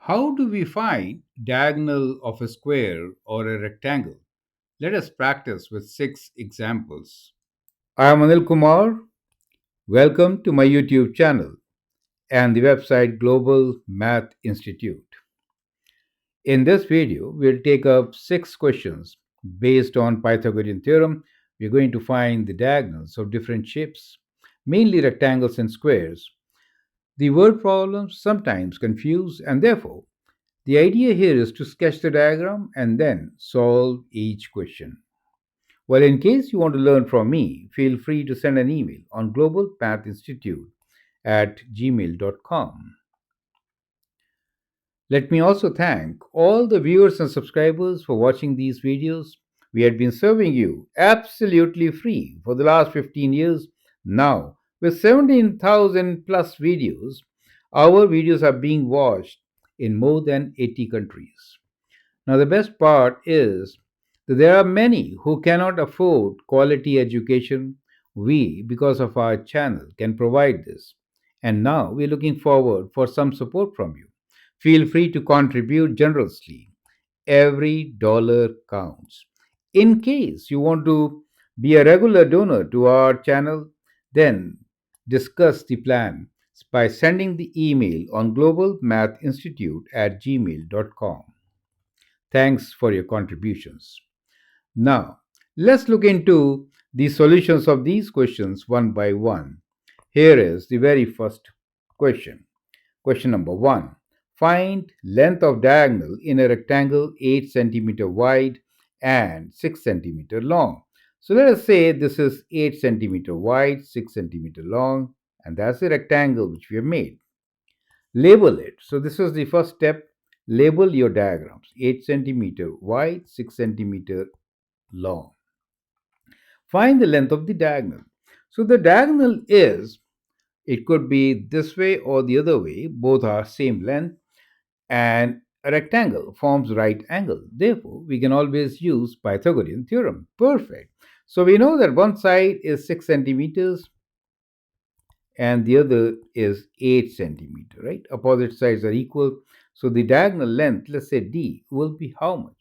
How do we find diagonal of a square or a rectangle? Let us practice with 6 examples. I am Anil Kumar. Welcome to my YouTube channel and the website Global Math Institute. In this video, we'll take up 6 questions based on Pythagorean theorem. We're going to find the diagonals of different shapes, mainly rectangles and squares. The word problems sometimes confuse, and therefore the idea here is to sketch the diagram and then solve each question. Well, in case you want to learn from me, feel free to send an email on globalmathinstitute@gmail.com. Let me also thank all the viewers and subscribers for watching these videos. We had been serving you absolutely free for the last 15 years. Now, with 17,000 plus videos, our videos are being watched in more than 80 countries. Now, the best part is that there are many who cannot afford quality education. We, because of our channel, can provide this. And now we're looking forward for some support from you. Feel free to contribute generously. Every dollar counts. In case you want to be a regular donor to our channel, then discuss the plan by sending the email on globalmathinstitute@gmail.com. Thanks for your contributions. Now, let's look into the solutions of these questions one by one. Here is the very first question. Question number 1. Find length of diagonal in a rectangle 8 centimeter wide and 6 centimeter long. So let us say this is 8 centimeter wide, 6 centimeter long, and that's the rectangle which we have made. Label it. So this is the first step. Label your diagrams. 8 centimeter wide, 6 centimeter long. Find the length of the diagonal. So the diagonal is, it could be this way or the other way, both are same length, and a rectangle forms right angle. Therefore, we can always use Pythagorean theorem. Perfect. So we know that one side is 6 centimeters and the other is 8 centimeter, right? Opposite sides are equal. So the diagonal length, let's say D, will be how much?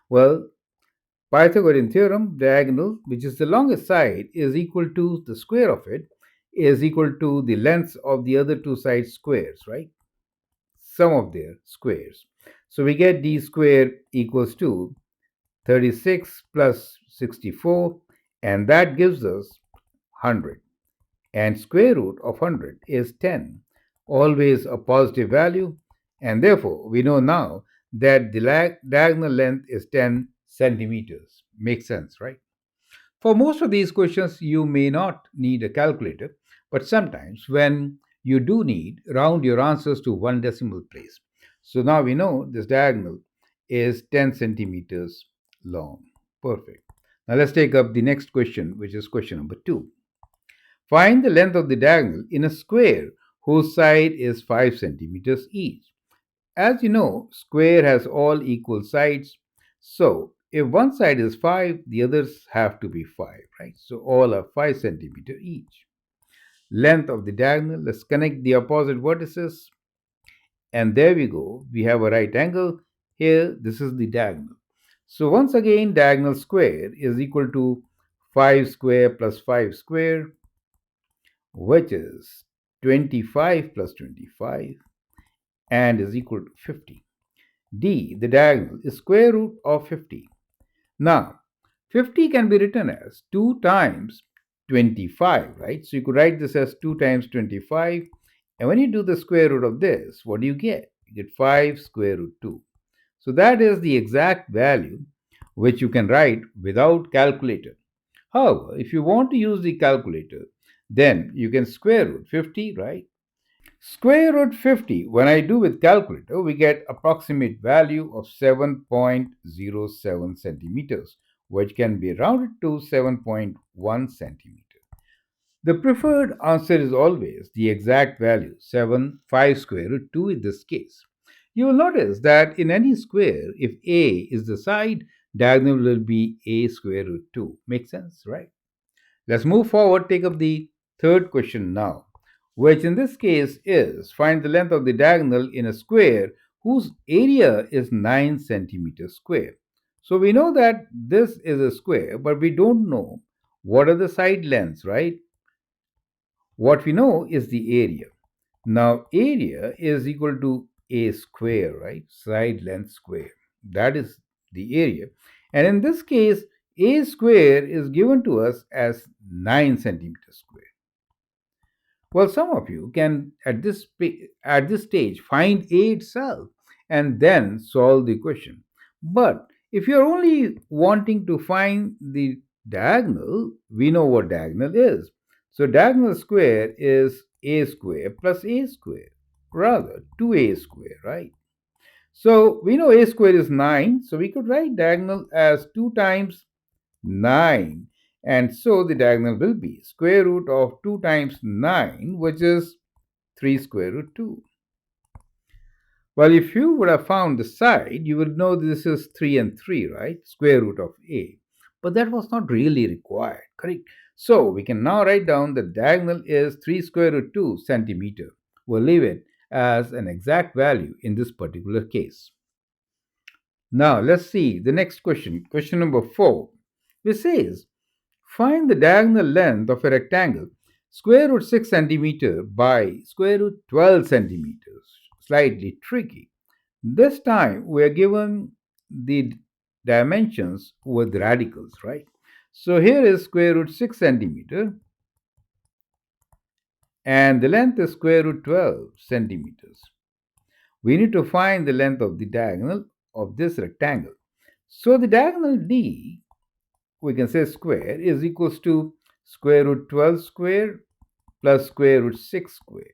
Well, Pythagorean theorem, diagonal, which is the longest side, is equal to the square of it, is equal to the lengths of the other two sides squares, right? Sum of their squares. So we get D square equals to 36 plus 64, and that gives us 100. And square root of 100 is 10, always a positive value, and therefore we know now that the diagonal length is 10 centimeters. Makes sense, right? For most of these questions, you may not need a calculator, but sometimes when you do need, round your answers to one decimal place. So now we know this diagonal is 10 centimeters long. Perfect. Now let's take up the next question, which is question number 2. Find the length of the diagonal in a square whose side is 5 centimeters each. As you know, square has all equal sides. So if one side is 5, the others have to be 5, right? So all are 5 centimeter each. Length of the diagonal, let's connect the opposite vertices. And there we go. We have a right angle. Here, this is the diagonal. So once again, diagonal square is equal to 5 square plus 5 square, which is 25 plus 25, and is equal to 50. D, the diagonal, is square root of 50. Now, 50 can be written as 2 times 25, right? So you could write this as 2 times 25. And when you do the square root of this, what do you get? You get 5 square root 2. So that is the exact value which you can write without calculator. However, if you want to use the calculator, then you can square root 50, right? Square root 50, when I do with calculator, we get approximate value of 7.07 centimeters, which can be rounded to 7.1 centimeter. The preferred answer is always the exact value, 5 square root 2 in this case. You will notice that in any square, if a is the side, diagonal will be a square root 2. Makes sense, right? Let's move forward, take up the third question now, which in this case is find the length of the diagonal in a square whose area is 9 centimeters square. So we know that this is a square, but we don't know what are the side lengths, right? What we know is the area. Now, area is equal to a square, right? Side length square. That is the area. And in this case, a square is given to us as 9 centimeters square. Well, some of you can at this stage find a itself and then solve the question. But if you're only wanting to find the diagonal, we know what diagonal is. So diagonal square is a square plus a square, rather 2a square, right? So we know a square is 9, so we could write diagonal as 2 times 9. And so the diagonal will be square root of 2 times 9, which is 3 square root 2. Well, if you would have found the side, you would know this is 3 and 3, right? Square root of a. But that was not really required, correct? So we can now write down the diagonal is 3 square root 2 centimeter. We'll leave it as an exact value in this particular case. Now let's see the next question. Question number 4, which says find the diagonal length of a rectangle square root 6 centimeter by square root 12 centimeters. Slightly tricky. This time we are given the dimensions with radicals, right? So here is square root 6 centimeter and the length is square root 12 centimeters. We need to find the length of the diagonal of this rectangle. So the diagonal D, we can say square, is equals to square root 12 square plus square root 6 square.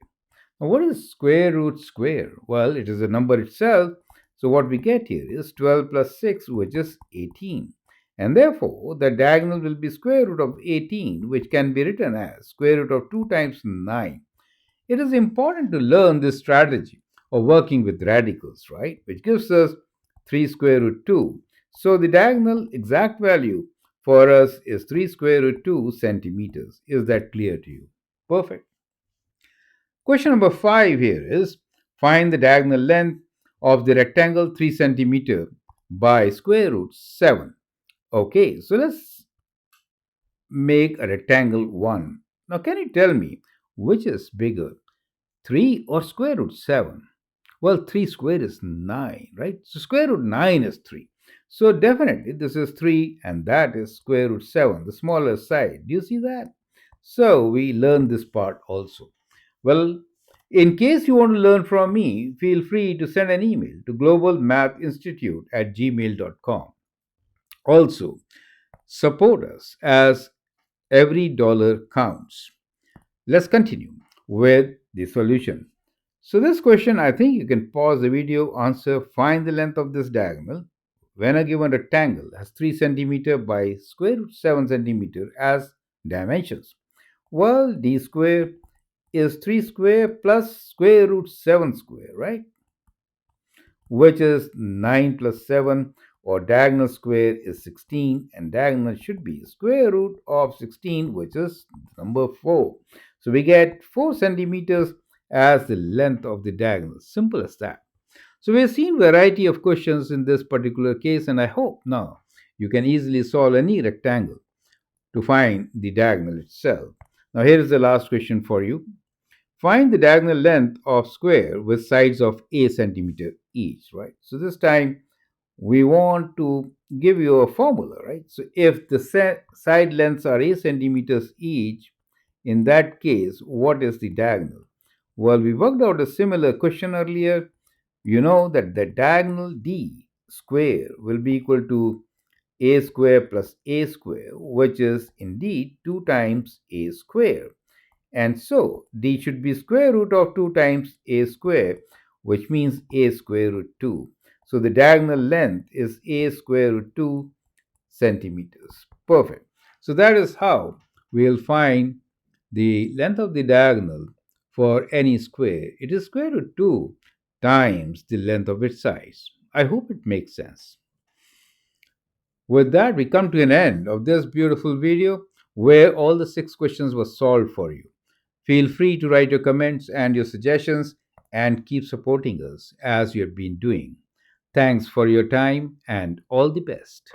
Now, what is square root square? Well, it is a number itself. So what we get here is 12 plus 6, which is 18. And therefore, the diagonal will be square root of 18, which can be written as square root of 2 times 9. It is important to learn this strategy of working with radicals, right? Which gives us 3 square root 2. So the diagonal exact value for us is 3 square root 2 centimeters. Is that clear to you? Perfect. Question number 5 here is find the diagonal length of the rectangle 3 centimeter by square root 7. Okay, so let's make a rectangle 1. Now, can you tell me which is bigger, 3 or square root 7? Well, 3 square is 9, right? So square root 9 is 3. So definitely this is 3 and that is square root 7, the smaller side. Do you see that? So we learn this part also. Well, in case you want to learn from me, feel free to send an email to globalmathinstitute@gmail.com. Also, support us as every dollar counts. Let's continue with the solution. So this question, I think you can pause the video, answer, find the length of this diagonal when a given rectangle has 3 centimeter by square root 7 centimeter as dimensions. Well, d square is 3 square plus square root 7 square, right? Which is 9 plus 7, or diagonal square is 16, and diagonal should be square root of 16, which is number 4. So we get 4 centimeters as the length of the diagonal. Simple as that. So we have seen variety of questions in this particular case, and I hope now you can easily solve any rectangle to find the diagonal itself. Now here is the last question for you. Find the diagonal length of square with sides of a centimeter each, right? So this time we want to give you a formula, right? So if the side lengths are a centimeters each, in that case, what is the diagonal? Well, we worked out a similar question earlier. You know that the diagonal d square will be equal to a square plus a square, which is indeed 2 times a square. And so d should be square root of 2 times a square, which means a square root 2. So the diagonal length is a square root 2 centimeters. Perfect. So that is how we'll find the length of the diagonal for any square. It is square root 2 times the length of its size. I hope it makes sense. With that, we come to an end of this beautiful video where all the six questions were solved for you. Feel free to write your comments and your suggestions and keep supporting us as you have been doing. Thanks for your time and all the best.